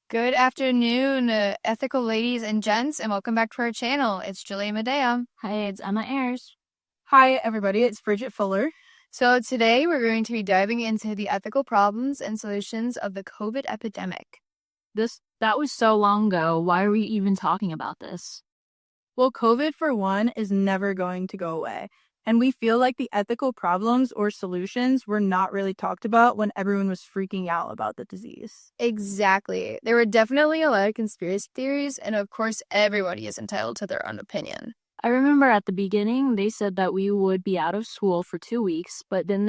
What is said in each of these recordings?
Good afternoon, ethical ladies and gents, and welcome back to our channel. It's Julia Medea. Hi, it's Emma Ayers. Hi, everybody. It's Bridget Fuller. So today we're going to be diving into the ethical problems and solutions of the COVID epidemic. That was so long ago. Why are we even talking about this? Well, COVID, for one, is never going to go away. And we feel like the ethical problems or solutions were not really talked about when everyone was freaking out about the disease. Exactly. There were definitely a lot of conspiracy theories, and of course, everybody is entitled to their own opinion. I remember at the beginning they said that we would be out of school for 2 weeks, but then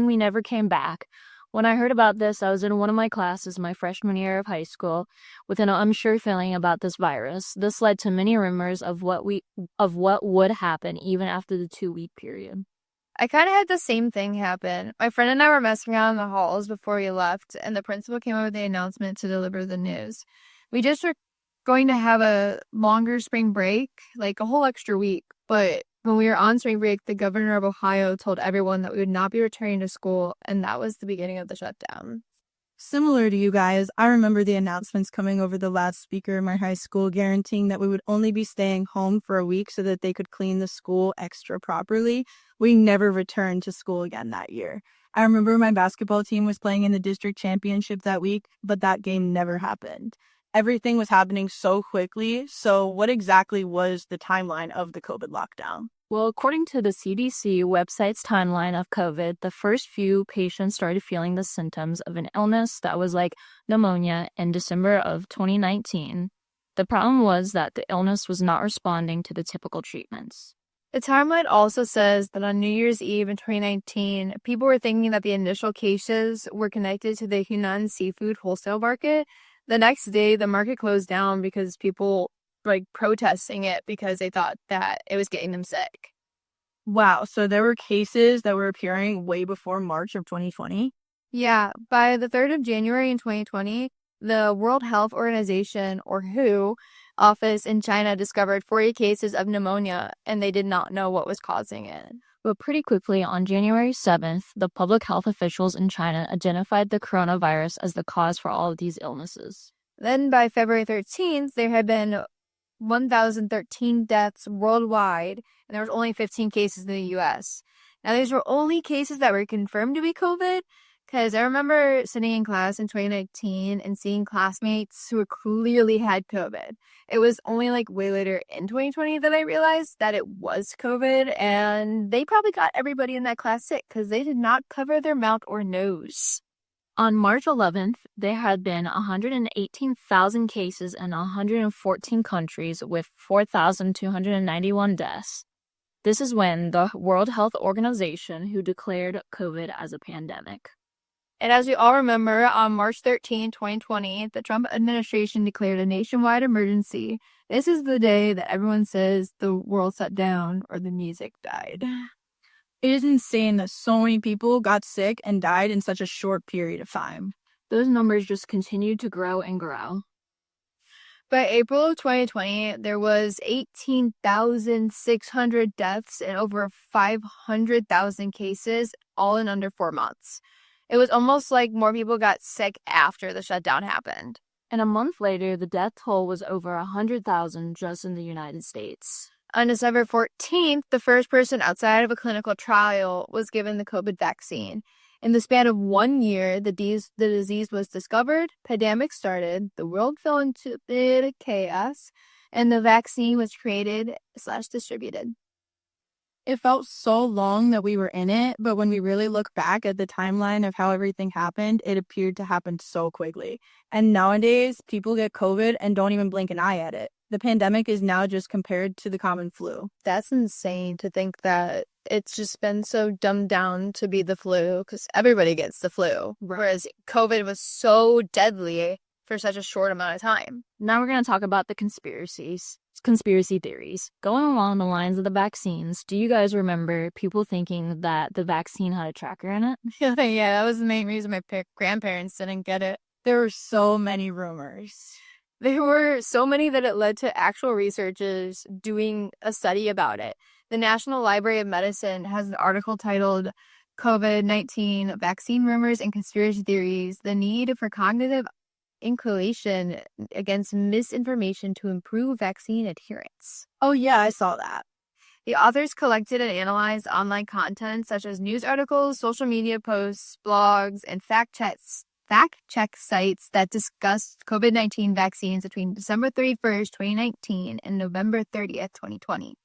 we never came back. When I heard about this, I was in one of my classes my freshman year of high school with an unsure feeling about this virus. This led to many rumors of what would happen even after the 2-week period. I kind of had the same thing happen. My friend and I were messing around in the halls before we left, and the principal came over with the announcement to deliver the news. We just were going to have a longer spring break, like a whole extra week, but when we were on spring break, the governor of Ohio told everyone that we would not be returning to school, and that was the beginning of the shutdown. Similar to you guys, I remember the announcements coming over the loudspeaker in my high school guaranteeing that we would only be staying home for a week so that they could clean the school extra properly. We never returned to school again that year. I remember my basketball team was playing in the district championship that week, but that game never happened. Everything was happening so quickly. So what exactly was the timeline of the COVID lockdown? Well, according to the CDC website's timeline of COVID, the first few patients started feeling the symptoms of an illness that was like pneumonia in December of 2019. The problem was that the illness was not responding to the typical treatments. The timeline also says that on New Year's Eve in 2019, people were thinking that the initial cases were connected to the Hunan seafood wholesale market. The next day, the market closed down because people protesting it because they thought that it was getting them sick. Wow, so there were cases that were appearing way before March of 2020? Yeah, by the 3rd of January in 2020, the World Health Organization, or WHO, office in China discovered 40 cases of pneumonia, and they did not know what was causing it. But pretty quickly, on January 7th, the public health officials in China identified the coronavirus as the cause for all of these illnesses. Then by February 13th, there had been 1,013 deaths worldwide, and there was only 15 cases in the U.S. Now, these were only cases that were confirmed to be COVID, because I remember sitting in class in 2019 and seeing classmates who clearly had COVID. It was only way later in 2020 that I realized that it was COVID, and they probably got everybody in that class sick because they did not cover their mouth or nose. On March 11th, there had been 118,000 cases in 114 countries with 4,291 deaths. This is when the World Health Organization who declared COVID as a pandemic. And as we all remember, on March 13, 2020, the Trump administration declared a nationwide emergency. This is the day that everyone says the world shut down or the music died. It is insane that so many people got sick and died in such a short period of time. Those numbers just continued to grow and grow. By April of 2020, there was 18,600 deaths and over 500,000 cases, all in under 4 months. It was almost like more people got sick after the shutdown happened. And a month later, the death toll was over 100,000 just in the United States. On December 14th, the first person outside of a clinical trial was given the COVID vaccine. In the span of 1 year, the disease was discovered, pandemic started, the world fell into a bit of chaos, and the vaccine was created/distributed. It felt so long that we were in it, but when we really look back at the timeline of how everything happened, it appeared to happen so quickly. And nowadays, people get COVID and don't even blink an eye at it. The pandemic is now just compared to the common flu. That's insane to think that it's just been so dumbed down to be the flu because everybody gets the flu, whereas COVID was so deadly for such a short amount of time. Now we're going to talk about the conspiracy theories. Going along the lines of the vaccines, do you guys remember people thinking that the vaccine had a tracker in it? Yeah, that was the main reason my grandparents didn't get it. There were so many rumors. There were so many that it led to actual researchers doing a study about it. The National Library of Medicine has an article titled COVID-19 Vaccine Rumors and Conspiracy Theories, The Need for Cognitive inculcation against misinformation to improve vaccine adherence. Oh, yeah, I saw that. The authors collected and analyzed online content such as news articles, social media posts, blogs, and fact check sites that discussed COVID-19 vaccines between December 31st, 2019 and November 30th, 2020.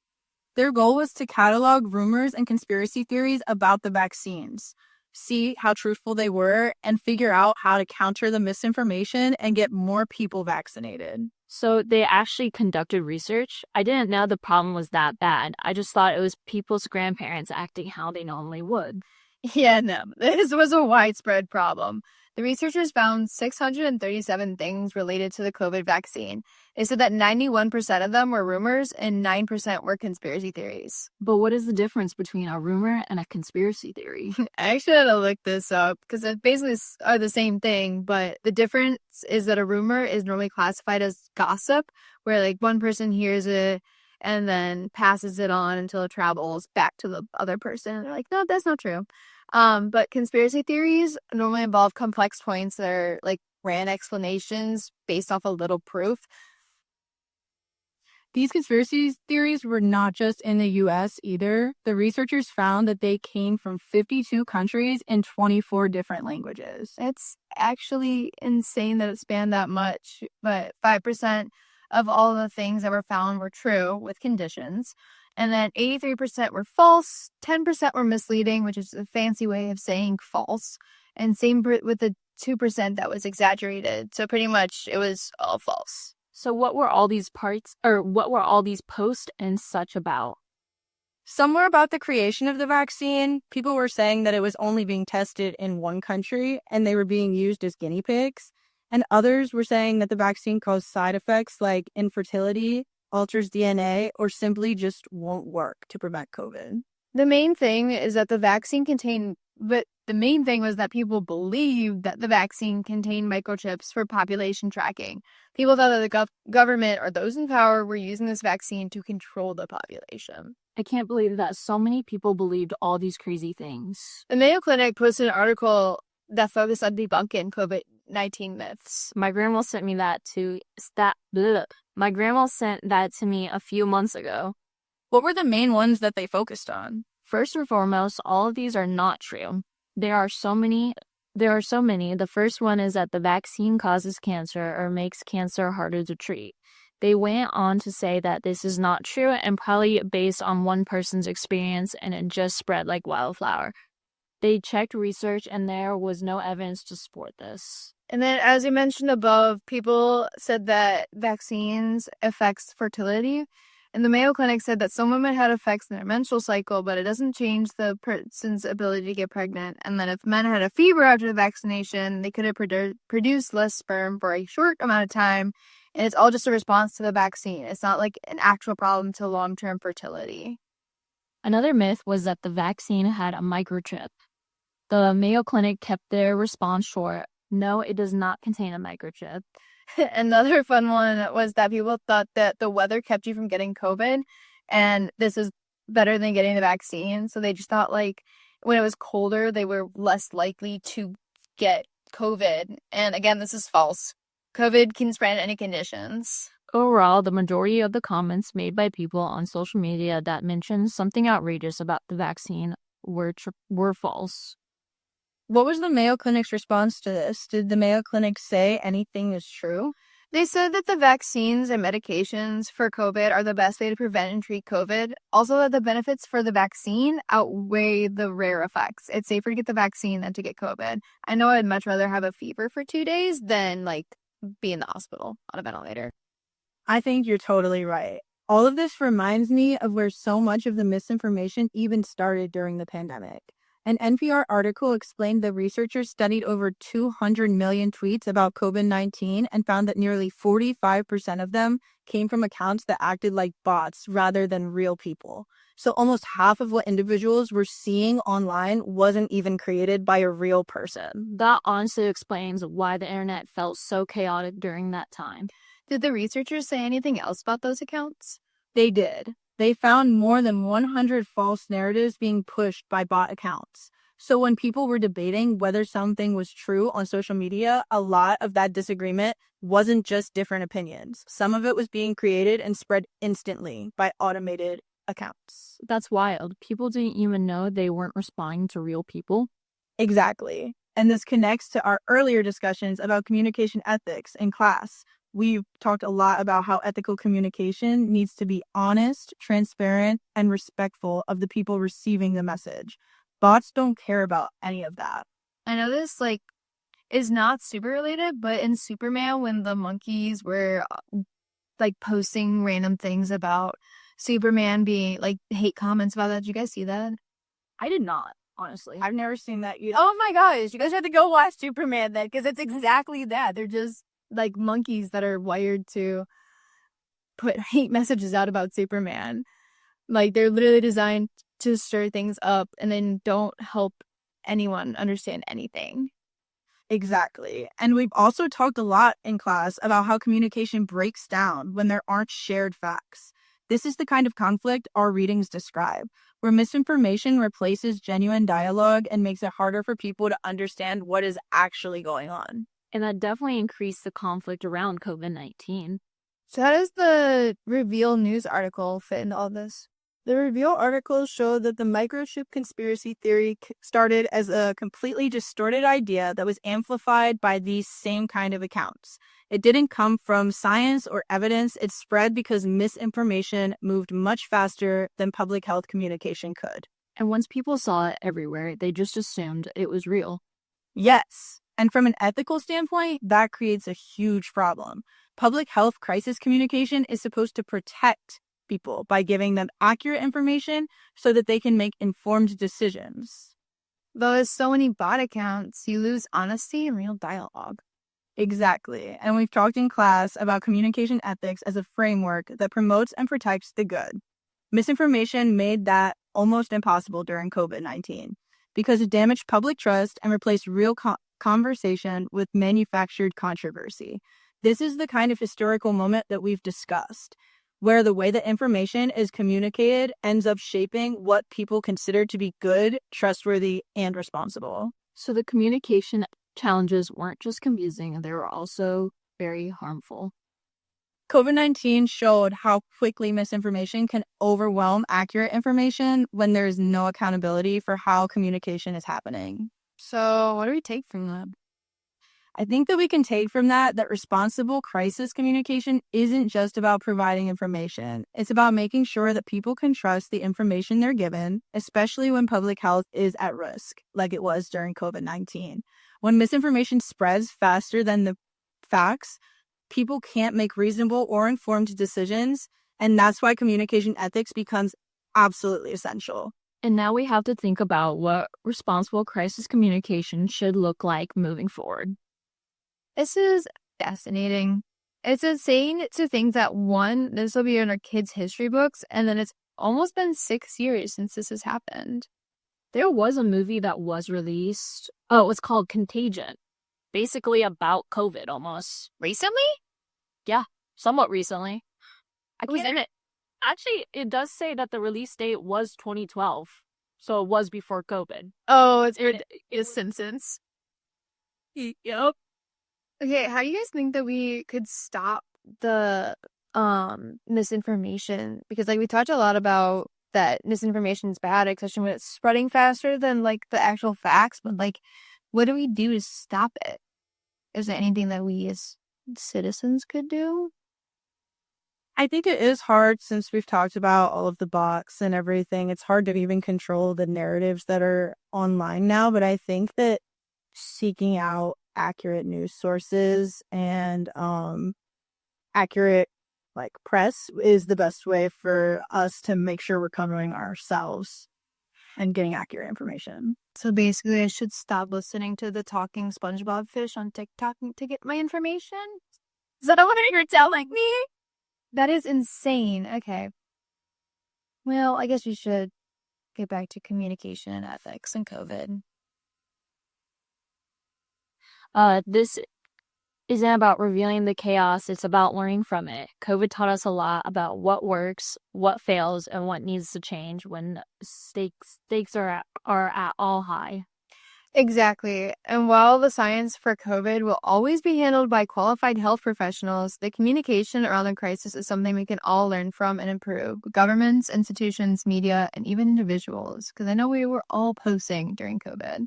Their goal was to catalog rumors and conspiracy theories about the vaccines, see how truthful they were, and figure out how to counter the misinformation and get more people vaccinated. So they actually conducted research. I didn't know the problem was that bad. I just thought it was people's grandparents acting how they normally would. Yeah, no, this was a widespread problem. The researchers found 637 things related to the COVID vaccine. They said that 91% of them were rumors and 9% were conspiracy theories. But what is the difference between a rumor and a conspiracy theory? I actually had to look this up because it basically are the same thing, but the difference is that a rumor is normally classified as gossip, where like one person hears it and then passes it on until it travels back to the other person. They're like, no, that's not true. But conspiracy theories normally involve complex points that are like grand explanations based off a little proof. These conspiracy theories were not just in the US either. The researchers found that they came from 52 countries in 24 different languages. It's actually insane that it spanned that much, but 5% of all the things that were found were true with conditions. And then 83% were false, 10% were misleading, which is a fancy way of saying false, and same with the 2% that was exaggerated. So pretty much it was all false. So what were all these posts and such about? Some were about the creation of the vaccine. People were saying that it was only being tested in one country and they were being used as guinea pigs. And others were saying that the vaccine caused side effects like infertility, alters DNA, or simply just won't work to prevent COVID. The main thing is that the vaccine contained, but the main thing was that people believed that the vaccine contained microchips for population tracking. People thought that the government or those in power were using this vaccine to control the population. I can't believe that so many people believed all these crazy things. The Mayo Clinic posted an article that focused on debunking COVID-19 myths. My grandma sent me that My grandma sent that to me a few months ago. What were the main ones that they focused on? First and foremost, all of these are not true. There are so many. The first one is that the vaccine causes cancer or makes cancer harder to treat. They went on to say that this is not true and probably based on one person's experience and it just spread like wildfire. They checked research and there was no evidence to support this. And then, as you mentioned above, people said that vaccines affects fertility. And the Mayo Clinic said that some women had effects in their menstrual cycle, but it doesn't change the person's ability to get pregnant. And then if men had a fever after the vaccination, they could have produced less sperm for a short amount of time. And it's all just a response to the vaccine. It's not like an actual problem to long-term fertility. Another myth was that the vaccine had a microchip. The Mayo Clinic kept their response short. No, it does not contain a microchip. Another fun one was that people thought that the weather kept you from getting COVID, and this is better than getting the vaccine. So they just thought like when it was colder, they were less likely to get COVID. And again, this is false. COVID can spread in any conditions. Overall, the majority of the comments made by people on social media that mentioned something outrageous about the vaccine were false. What was the Mayo Clinic's response to this? Did the Mayo Clinic say anything is true? They said that the vaccines and medications for COVID are the best way to prevent and treat COVID. Also, that the benefits for the vaccine outweigh the rare effects. It's safer to get the vaccine than to get COVID. I know I'd much rather have a fever for 2 days than like be in the hospital on a ventilator. I think you're totally right. All of this reminds me of where so much of the misinformation even started during the pandemic. An NPR article explained the researchers studied over 200 million tweets about COVID-19 and found that nearly 45% of them came from accounts that acted like bots rather than real people. So almost half of what individuals were seeing online wasn't even created by a real person. That honestly explains why the internet felt so chaotic during that time. Did the researchers say anything else about those accounts? They did. They found more than 100 false narratives being pushed by bot accounts. So when people were debating whether something was true on social media, a lot of that disagreement wasn't just different opinions. Some of it was being created and spread instantly by automated accounts. That's wild. People didn't even know they weren't responding to real people. Exactly. And this connects to our earlier discussions about communication ethics in class. We've talked a lot about how ethical communication needs to be honest, transparent, and respectful of the people receiving the message. Bots don't care about any of that. I know this is not super related, but in Superman, when the monkeys were posting random things about Superman being hate comments about that, did you guys see that? I did not, honestly. I've never seen that either. Oh my gosh, you guys have to go watch Superman then, because it's exactly that. They're just monkeys that are wired to put hate messages out about Superman. They're literally designed to stir things up and then don't help anyone understand anything. Exactly. And we've also talked a lot in class about how communication breaks down when there aren't shared facts. This is the kind of conflict our readings describe, where misinformation replaces genuine dialogue and makes it harder for people to understand what is actually going on. And that definitely increased the conflict around COVID-19. So how does the Reveal news article fit into all this? The Reveal articles show that the microchip conspiracy theory started as a completely distorted idea that was amplified by these same kind of accounts. It didn't come from science or evidence. It spread because misinformation moved much faster than public health communication could. And once people saw it everywhere, they just assumed it was real. Yes. And from an ethical standpoint, that creates a huge problem. Public health crisis communication is supposed to protect people by giving them accurate information so that they can make informed decisions. Though there's so many bot accounts, you lose honesty and real dialogue. Exactly. And we've talked in class about communication ethics as a framework that promotes and protects the good. Misinformation made that almost impossible during COVID-19 because it damaged public trust and replaced real conversation with manufactured controversy. This is the kind of historical moment that we've discussed, where the way that information is communicated ends up shaping what people consider to be good, trustworthy, and responsible. So the communication challenges weren't just confusing, they were also very harmful. COVID-19 showed how quickly misinformation can overwhelm accurate information when there's no accountability for how communication is happening. So what do we take from that? I think that we can take from that responsible crisis communication isn't just about providing information. It's about making sure that people can trust the information they're given, especially when public health is at risk, like it was during COVID-19. When misinformation spreads faster than the facts, people can't make reasonable or informed decisions, and that's why communication ethics becomes absolutely essential. And now we have to think about what responsible crisis communication should look like moving forward. This is fascinating. It's insane to think that this will be in our kids' history books, and then it's almost been 6 years since this has happened. There was a movie that was released. Oh, it was called Contagion. Basically about COVID almost. Recently? Yeah, somewhat recently. Who's in it? Actually, it does say that the release date was 2012. So it was before COVID. Oh, it's Simpsons. Yep. Okay, how do you guys think that we could stop the misinformation? Because we talked a lot about that misinformation is bad, especially when it's spreading faster than the actual facts. But what do we do to stop it? Is there anything that we as citizens could do? I think it is hard since we've talked about all of the bots and everything. It's hard to even control the narratives that are online now. But I think that seeking out accurate news sources and accurate press is the best way for us to make sure we're covering ourselves and getting accurate information. So basically, I should stop listening to the talking SpongeBob fish on TikTok to get my information? Is that what you're telling me? That is insane. Okay. Well, I guess we should get back to communication and ethics and COVID. This isn't about revealing the chaos, it's about learning from it. COVID taught us a lot about what works, what fails, and what needs to change when stakes are at all high. Exactly. And while the science for COVID will always be handled by qualified health professionals, the communication around the crisis is something we can all learn from and improve. Governments, institutions, media, and even individuals. Because I know we were all posting during COVID.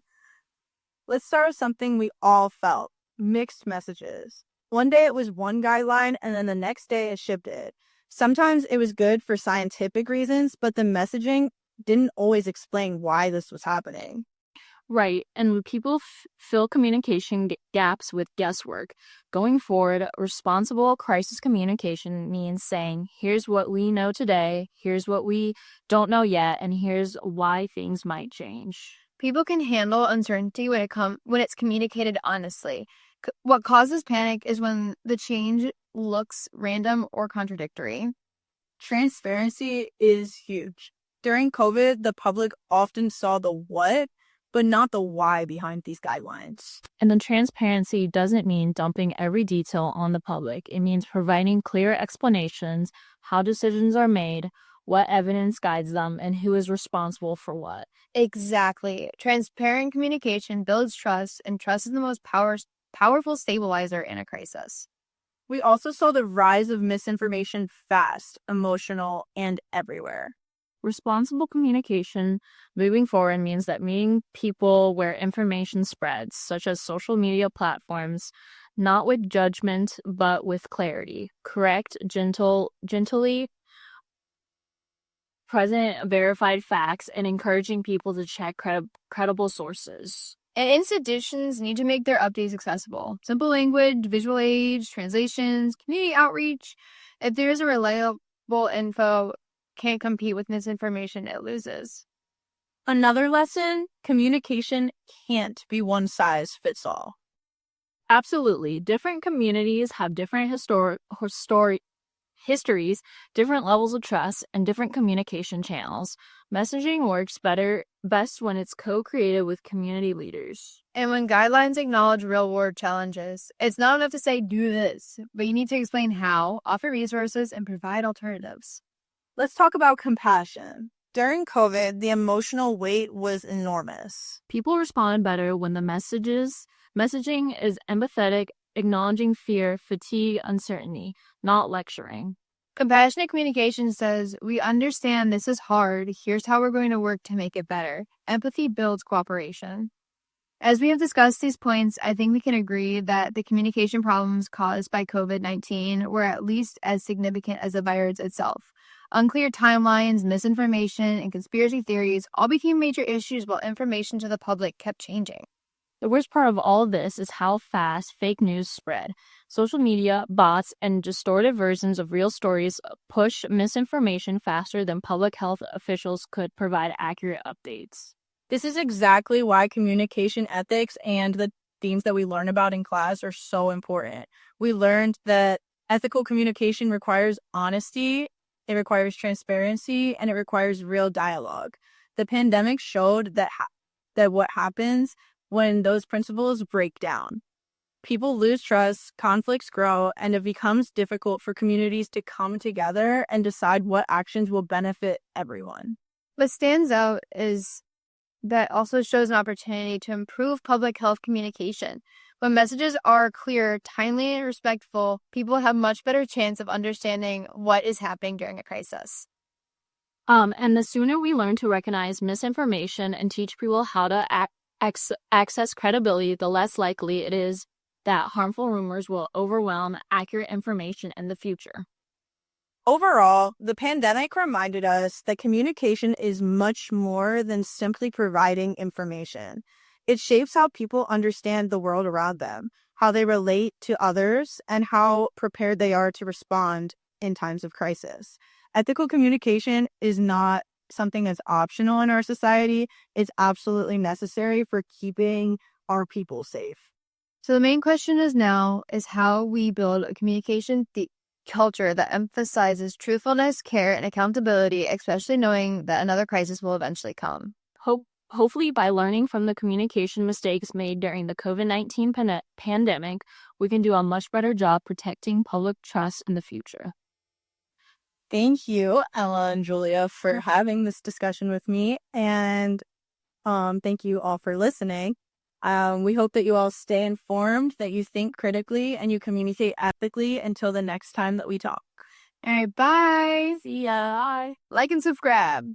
Let's start with something we all felt: mixed messages. One day it was one guideline, and then the next day it shifted. Sometimes it was good for scientific reasons, but the messaging didn't always explain why this was happening. Right, and when people fill communication gaps with guesswork. Going forward, responsible crisis communication means saying, here's what we know today, here's what we don't know yet, and here's why things might change. People can handle uncertainty when it's communicated honestly. What causes panic is when the change looks random or contradictory. Transparency is huge. During COVID, the public often saw the what, but not the why behind these guidelines. And then transparency doesn't mean dumping every detail on the public. It means providing clear explanations, how decisions are made, what evidence guides them, and who is responsible for what. Exactly. Transparent communication builds trust, and trust is the most powerful stabilizer in a crisis. We also saw the rise of misinformation fast, emotional, and everywhere. Responsible communication moving forward means that meeting people where information spreads, such as social media platforms, not with judgment, but with clarity. Correct, gently present verified facts, and encouraging people to check credible sources. And institutions need to make their updates accessible. Simple language, visual aids, translations, community outreach. If there is a reliable info can't compete with misinformation, it loses. Another lesson: communication can't be one size fits all. Absolutely. Different communities have different histories, different levels of trust, and different communication channels. Messaging works best when it's co-created with community leaders. And when guidelines acknowledge real-world challenges, it's not enough to say, do this, but you need to explain how, offer resources, and provide alternatives. Let's talk about compassion. During COVID, the emotional weight was enormous. People respond better when the messaging is empathetic, acknowledging fear, fatigue, uncertainty, not lecturing. Compassionate communication says, we understand this is hard. Here's how we're going to work to make it better. Empathy builds cooperation. As we have discussed these points, I think we can agree that the communication problems caused by COVID-19 were at least as significant as the virus itself. Unclear timelines, misinformation, and conspiracy theories all became major issues while information to the public kept changing. The worst part of all of this is how fast fake news spread. Social media, bots, and distorted versions of real stories push misinformation faster than public health officials could provide accurate updates. This is exactly why communication ethics and the themes that we learn about in class are so important. We learned that ethical communication requires honesty, it requires transparency, and it requires real dialogue. The pandemic showed that what happens when those principles break down. People lose trust, conflicts grow, and it becomes difficult for communities to come together and decide what actions will benefit everyone. What stands out is that also shows an opportunity to improve public health communication. When messages are clear, timely, and respectful, people have much better chance of understanding what is happening during a crisis. And the sooner we learn to recognize misinformation and teach people how to access credibility, the less likely it is that harmful rumors will overwhelm accurate information in the future. Overall, the pandemic reminded us that communication is much more than simply providing information. It shapes how people understand the world around them, how they relate to others, and how prepared they are to respond in times of crisis. Ethical communication is not something that's optional in our society. It's absolutely necessary for keeping our people safe. So the main question is how we build a communication culture that emphasizes truthfulness, care, and accountability, especially knowing that another crisis will eventually come. Hopefully, by learning from the communication mistakes made during the COVID-19 pandemic, we can do a much better job protecting public trust in the future. Thank you, Ella and Julia, for having this discussion with me, and thank you all for listening. We hope that you all stay informed, that you think critically, and you communicate ethically until the next time that we talk. All right, bye. See ya. Bye. Like and subscribe.